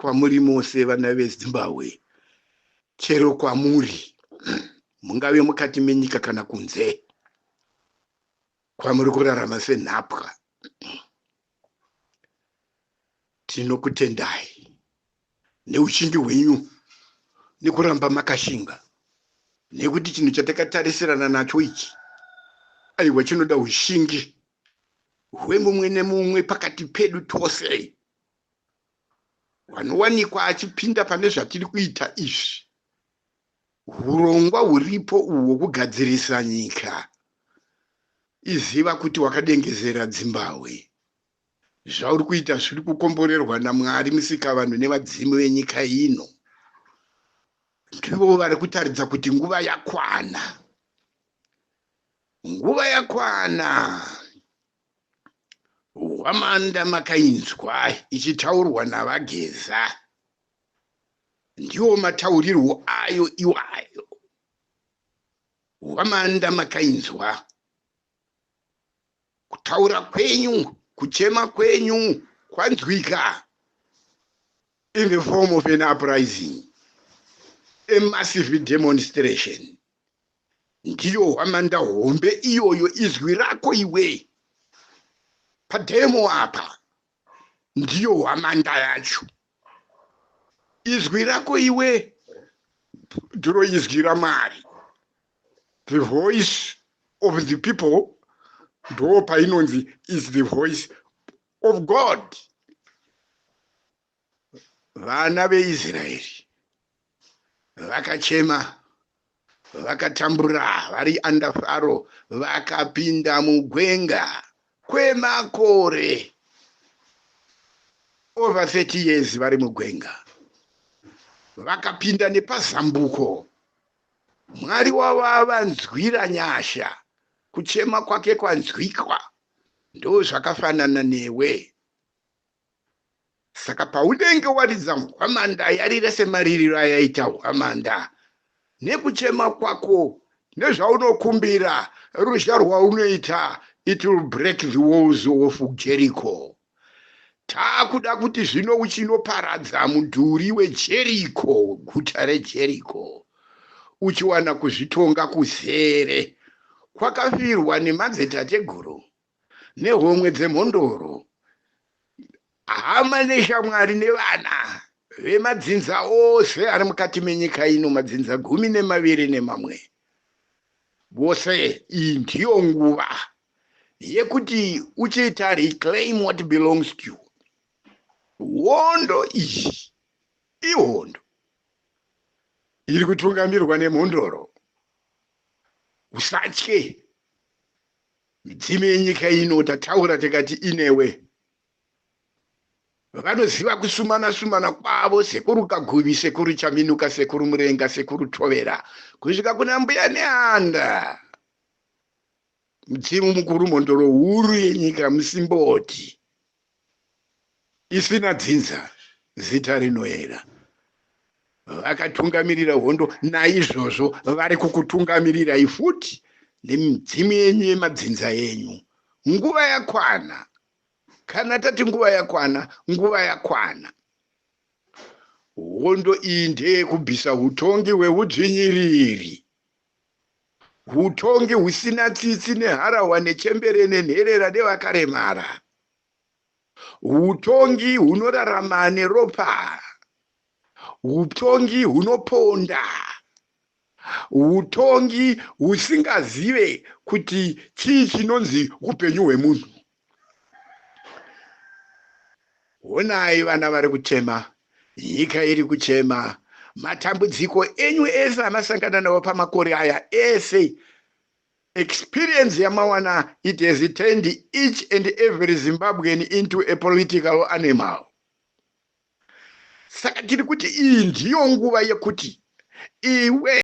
kwamuri mose vana veZimbabwe, chero kwamuri mungave mukati menyika kana kunze, kwamuri kurarama senhapwa, tinokutendai neuchinji hwenyu nekuramba makashinga, nekuti chinhu chatakatarisirana nacho ichi aiwa chinoda ushingi hwemumwe nemumwe pakati pedu tose, wanowanikwa achipinda pane zvatiri kuita izvi. Hurongwa huripo uhwo kugadzirisa nyika, iziva kuti wakadengezera Zimbabwe. Zvauri kuita zviri kukomborerwa naMwari Musikavanhu nevadzimu venyika ino. Ndivo vari kutaridza kuti nguva yakwana, nguva yakwana. Hwamanda makainzwa ichitaurwa navageza, ndiwo mataurirwo ayo iwayo. Hwamanda makainzwa kutaura kwenyu, kuchema kwenyu kwanzwika, in the form of an uprising, a massive demonstration. Ndiyo hwamanda hombe iyoyo, izwi rako iwe pademo apa, ndiyo hwamanda yacho. Izwi rako iwe ndiro izwi raMwari. The voice of the people ndo painonzi is the voice of God. Vana veIsraeri vakachema, vakatambura, vari under Pharaoh, vakapinda mugwenga kwemakore, over 30 years vari mugwenga, vakapinda nepazambuko. Mwari wavo avanzwira nyasha, kuchema kwake kwanzwikwa. Ndo zvakafanana newe. Saka paunenge waridza hwamanda yarire semaririro ayaita hwamanda, nekuchema kwako nezvaunokumbira, ruzha rwaunoita, it will break the walls of Jericho. Takuda kuti zvino uchinoparadza mudhuri weJericho, guta reJericho, uchiwana kuzvitonga kuzere, kwakafirwa nemadzitateguru nehomwe dzemhondoro, hama neshamwari nevana vemadzinza ose ari mukati menyika ino, madzinza 12 vose. Iyi ndiyo nguva yekuti uchiita reclaim what belongs to you. Hondo iyi ihondo iri kutungamirwa nemhondoro. Usatye, midzimu yenyika ino tataura tikati inewe. Vanoziva kusumana kwavo, sekuru Kaguvi, sekuru Chaminuka, sekuru Murenga, sekuru Tovera, kusvika kuna mbuya neanda. Mudzimu mukuru, mhondoro huru yenyika, musimboti isina dzinza, zita rinoera. Vakatungamirira hondo, naizvozvo vari kukutungamirai futi nemidzimu yenyu yemadzinza yenyu. Nguva yakwana. Kana tati nguva yakwana, nguva yakwana. Hondo iyi ndeyekubvisa hutongi hweudzvinyiriri, hutongi husina tsitsi neharahwa nechembere nenherera nevakaremara, hutongi hunorarama neropa, hutongi hunoponda, hutongi husingazive kuti chii chinonzi upenyu hwemunhu. Honai vana vari kuchema, nyika iri kuchema, matambudziko enyu ese amasangana nawo pamakore aya ese, experience yamawana, it has turned each and every Zimbabwean into a political animal. Saka tiri kuti iyi ndiyo nguva yekuti iwe